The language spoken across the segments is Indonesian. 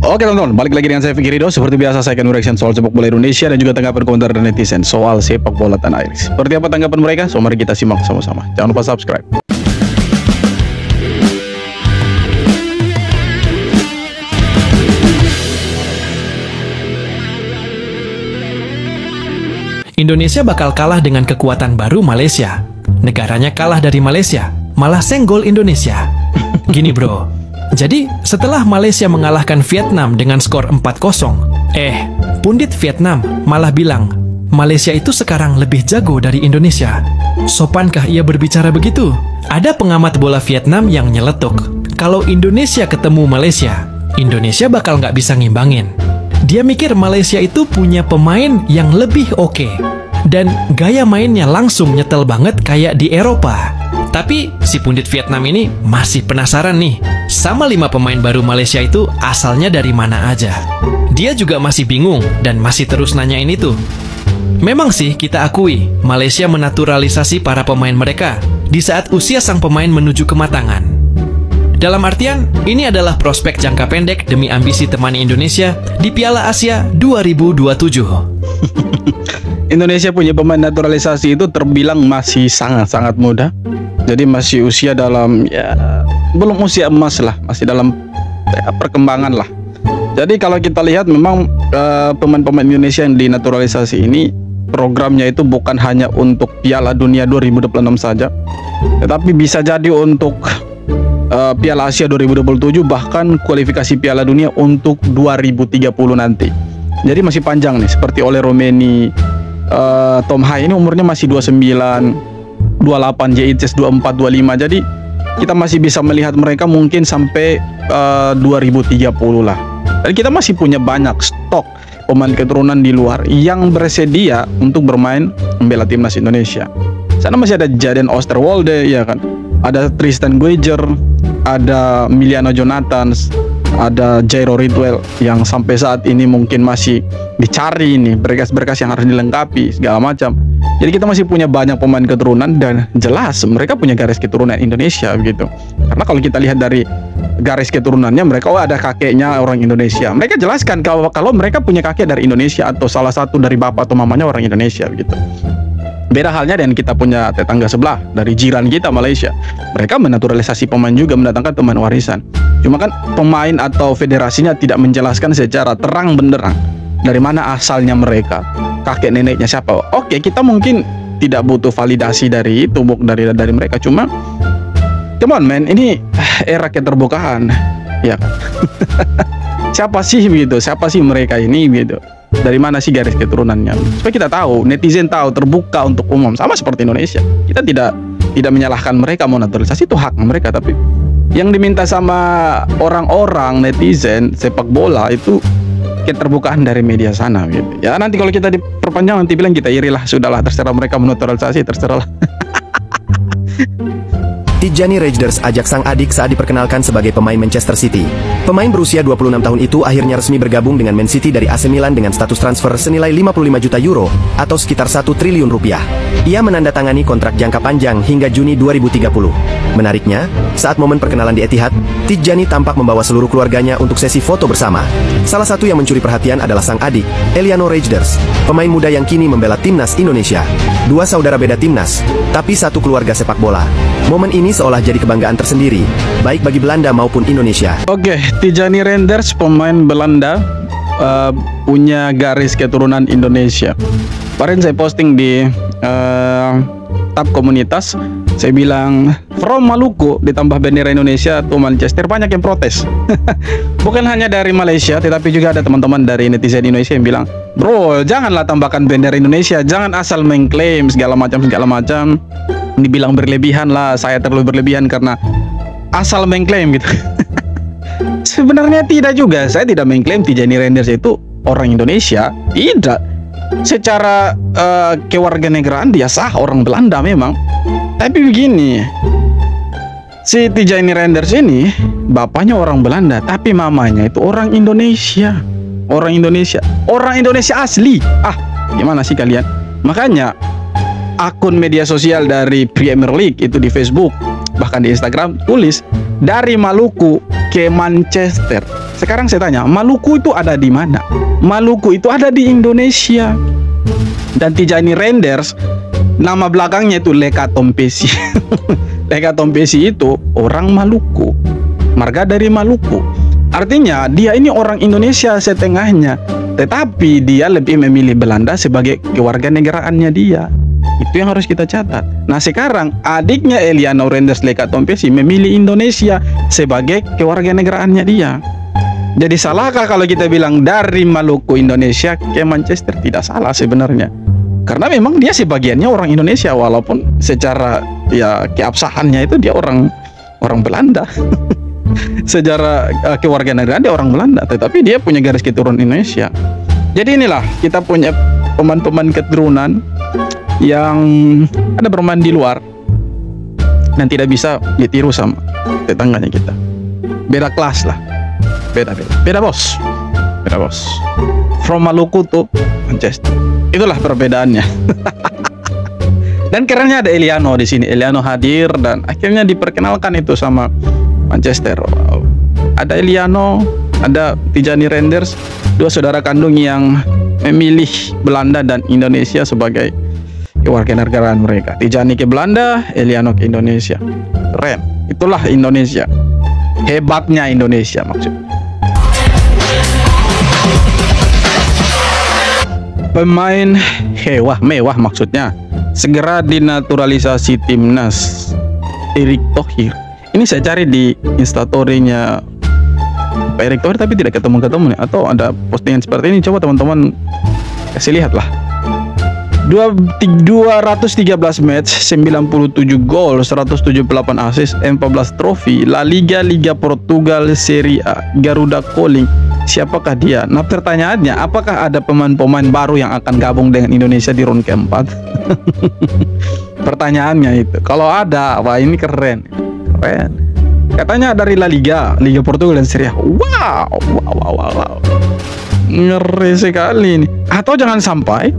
Oke teman-teman, balik lagi dengan saya Fikri Ridho. Seperti biasa saya akan reaction soal sepak bola Indonesia dan juga tanggapan komentar dari netizen soal sepak bola tanah air. Seperti apa tanggapan mereka? So mari kita simak sama-sama. Jangan lupa subscribe. Indonesia bakal kalah dengan kekuatan baru Malaysia. Negaranya kalah dari Malaysia, malah senggol Indonesia. Gini bro, jadi setelah Malaysia mengalahkan Vietnam dengan skor 4-0, pundit Vietnam malah bilang, Malaysia itu sekarang lebih jago dari Indonesia. Sopankah ia berbicara begitu? Ada pengamat bola Vietnam yang nyeletuk, kalau Indonesia ketemu Malaysia, Indonesia bakal nggak bisa ngimbangin. Dia mikir Malaysia itu punya pemain yang lebih oke. Dan gaya mainnya langsung nyetel banget kayak di Eropa. Tapi si pundit Vietnam ini masih penasaran nih, sama 5 pemain baru Malaysia itu asalnya dari mana aja. Dia juga masih bingung dan masih terus nanyain itu. Memang sih kita akui, Malaysia menaturalisasi para pemain mereka di saat usia sang pemain menuju kematangan. Dalam artian, ini adalah prospek jangka pendek demi ambisi temani Indonesia di Piala Asia 2027. Indonesia punya pemain naturalisasi itu terbilang masih sangat-sangat muda. Jadi masih usia dalam, belum usia emas lah, masih dalam perkembangan lah. Jadi kalau kita lihat memang pemain-pemain Indonesia yang dinaturalisasi ini, programnya itu bukan hanya untuk Piala Dunia 2026 saja, tetapi bisa jadi untuk Piala Asia 2027, bahkan kualifikasi Piala Dunia untuk 2030 nanti. Jadi masih panjang nih, seperti Ole Romeni, Tom Hai ini umurnya masih 29, 28, JITS 24, 25. Jadi kita masih bisa melihat mereka mungkin sampai 2030 lah. Dan kita masih punya banyak stok pemain keturunan di luar yang bersedia untuk bermain membela timnas Indonesia. Sana masih ada Jaden Osterwolde, ya kan? Ada Tristan Guejer, ada Miliano Jonathans, ada Jairo Ridwell yang sampai saat ini mungkin masih dicari nih berkas-berkas yang harus dilengkapi segala macam. Jadi kita masih punya banyak pemain keturunan dan jelas mereka punya garis keturunan Indonesia begitu. Karena kalau kita lihat dari garis keturunannya mereka ada kakeknya orang Indonesia. Mereka jelaskan kalau mereka punya kakek dari Indonesia atau salah satu dari bapak atau mamanya orang Indonesia begitu. Beda halnya dengan kita punya tetangga sebelah dari jiran kita Malaysia. Mereka menaturalisasi pemain juga, mendatangkan pemain warisan. Cuma kan pemain atau federasinya tidak menjelaskan secara terang benderang dari mana asalnya mereka, kakek neneknya siapa. Oke, kita mungkin tidak butuh validasi dari itu, dari mereka. Cuma come on man, ini era keterbukaan, ya kan? Siapa sih begitu? Siapa sih mereka ini gitu? Dari mana sih garis keturunannya? Supaya kita tahu, netizen tahu, terbuka untuk umum, sama seperti Indonesia. Kita tidak menyalahkan mereka mau naturalisasi, itu hak mereka, tapi yang diminta sama orang-orang netizen sepak bola itu keterbukaan dari media sana gitu. Ya nanti kalau kita diperpanjang nanti bilang kita iri lah, sudahlah terserah mereka mau naturalisasi, terserah lah. Tijjani Rejders ajak sang adik saat diperkenalkan sebagai pemain Manchester City. Pemain berusia 26 tahun itu akhirnya resmi bergabung dengan Man City dari AC Milan dengan status transfer senilai 55 juta euro atau sekitar 1 triliun rupiah. Ia menandatangani kontrak jangka panjang hingga Juni 2030. Menariknya, saat momen perkenalan di Etihad, Tijjani tampak membawa seluruh keluarganya untuk sesi foto bersama. Salah satu yang mencuri perhatian adalah sang adik, Eliano Rejders, pemain muda yang kini membela timnas Indonesia. Dua saudara beda timnas, tapi satu keluarga sepak bola. Momen ini seolah jadi kebanggaan tersendiri, baik bagi Belanda maupun Indonesia. Oke, Tijjani Rejders, pemain Belanda, punya garis keturunan Indonesia. Kemarin saya posting di tab komunitas, saya bilang from Maluku ditambah bendera Indonesia atau Manchester, banyak yang protes. Bukan hanya dari Malaysia, tetapi juga ada teman-teman dari netizen Indonesia yang bilang, bro janganlah tambahkan bendera Indonesia, jangan asal mengklaim segala macam. Dibilang berlebihan lah, saya terlalu berlebihan karena asal mengklaim gitu. Sebenarnya tidak juga, saya tidak mengklaim Tijjani Rejders itu orang Indonesia, tidak. Secara kewarganegaraan dia sah orang Belanda memang. Tapi begini, si Tijjani Rejders ini bapaknya orang Belanda, tapi mamanya itu orang Indonesia. Orang Indonesia asli. Gimana sih kalian? Makanya akun media sosial dari Premier League itu di Facebook bahkan di Instagram tulis dari Maluku ke Manchester. Sekarang saya tanya, Maluku itu ada di mana? Maluku itu ada di Indonesia. Dan Tijani Renders, nama belakangnya itu Leka Tompesi. Leka Tompesi itu orang Maluku, marga dari Maluku. Artinya dia ini orang Indonesia setengahnya, tetapi dia lebih memilih Belanda sebagai kewarganegaraannya dia. Itu yang harus kita catat. Nah sekarang adiknya Eliano Renders Leka Tompesi memilih Indonesia sebagai kewarganegaraannya dia. Jadi salahkah kalau kita bilang dari Maluku Indonesia ke Manchester? Tidak salah sebenarnya. Karena memang dia sebagiannya orang Indonesia, walaupun secara ya keabsahannya itu dia orang Belanda. Sejarah kewarganegaraan dia orang Belanda, tetapi dia punya garis keturunan Indonesia. Jadi inilah kita punya pemain-pemain keturunan yang ada bermain di luar dan tidak bisa ditiru sama tetangganya kita. Beda kelas lah. Beda bos. From Maluku to Manchester. Itulah perbedaannya. Dan kerennya ada Eliano di sini. Eliano hadir dan akhirnya diperkenalkan itu sama Manchester. Wow. Ada Eliano, ada Tijani Renders, dua saudara kandung yang memilih Belanda dan Indonesia sebagai kewarganegaraan mereka. Tijani ke Belanda, Eliano ke Indonesia. Keren. Itulah Indonesia. Hebatnya Indonesia maksudnya. Pemain mewah maksudnya segera dinaturalisasi timnas. Erick Thohir. Ini saya cari di instastory-nya Pak Erick Thohir tapi tidak ketemu nih. Atau ada postingan seperti ini, coba teman-teman kasih lihat lah. 213 match, 97 gol, 178 assist, 14 trofi, La Liga, Liga Portugal, Serie A, Garuda Calling. Siapakah dia? Nah pertanyaannya, apakah ada pemain-pemain baru yang akan gabung dengan Indonesia di round keempat? Pertanyaannya itu. Kalau ada, wah ini keren. Katanya dari La Liga, Liga Portugal dan Serie A. Wow. Ngeri sekali ini. Atau jangan sampai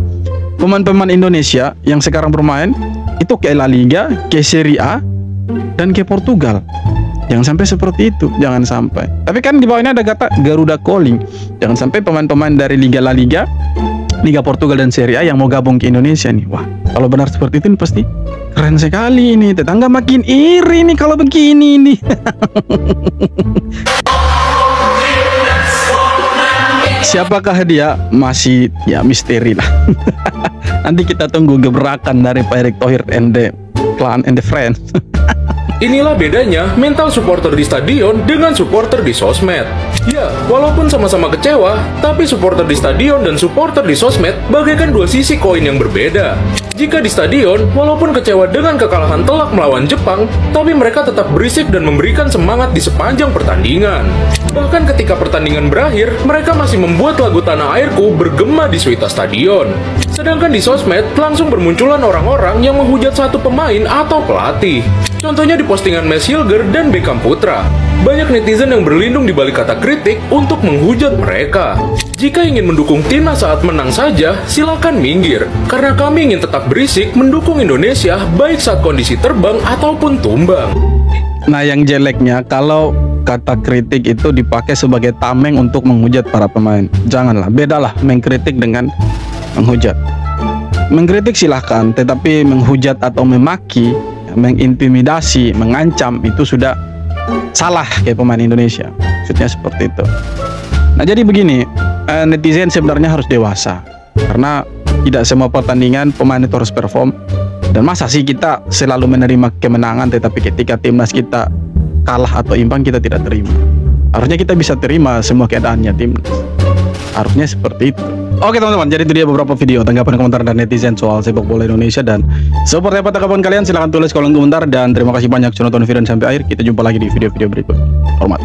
pemain-pemain Indonesia yang sekarang bermain itu ke La Liga, ke Serie A, dan ke Portugal. Jangan sampai seperti itu, jangan sampai. Tapi kan di bawahnya ada kata Garuda Calling. Jangan sampai pemain-pemain dari Liga La Liga, Liga Portugal dan Serie A yang mau gabung ke Indonesia nih. Wah, kalau benar seperti itu pasti keren sekali ini. Tetangga makin iri nih kalau begini nih. Siapakah dia? Masih ya misteri lah. Nanti kita tunggu gebrakan dari Pak Erick Thohir and the clan and the friends. Inilah bedanya mental supporter di stadion dengan supporter di sosmed. Ya, walaupun sama-sama kecewa, tapi supporter di stadion dan supporter di sosmed bagaikan dua sisi koin yang berbeda. Jika di stadion, walaupun kecewa dengan kekalahan telak melawan Jepang, tapi mereka tetap berisik dan memberikan semangat di sepanjang pertandingan. Bahkan ketika pertandingan berakhir, mereka masih membuat lagu Tanah Airku bergema di suita stadion. Sedangkan di sosmed, langsung bermunculan orang-orang yang menghujat satu pemain atau pelatih. Contohnya di postingan Mes Hilger dan Beckham Putra. Banyak netizen yang berlindung di balik kata kritik untuk menghujat mereka. Jika ingin mendukung timnas saat menang saja, silakan minggir. Karena kami ingin tetap berisik mendukung Indonesia baik saat kondisi terbang ataupun tumbang. Nah yang jeleknya kalau kata kritik itu dipakai sebagai tameng untuk menghujat para pemain. Janganlah, bedalah mengkritik dengan menghujat. Mengkritik silahkan, tetapi menghujat atau memaki, mengintimidasi, mengancam itu sudah salah kayak pemain Indonesia. Maksudnya seperti itu. Nah jadi begini, netizen sebenarnya harus dewasa. Karena tidak semua pertandingan pemain itu harus perform. Dan masa sih kita selalu menerima kemenangan, tetapi ketika timnas kita kalah atau imbang kita tidak terima. Harusnya kita bisa terima semua keadaannya timnas. Harusnya seperti itu. Oke teman-teman, jadi itu dia beberapa video tanggapan komentar dan netizen soal sepak bola Indonesia. Dan seperti apa tanggapan kalian silahkan tulis kolom komentar. Dan terima kasih banyak sudah nonton video dan sampai akhir. Kita jumpa lagi di video-video berikut. Hormat.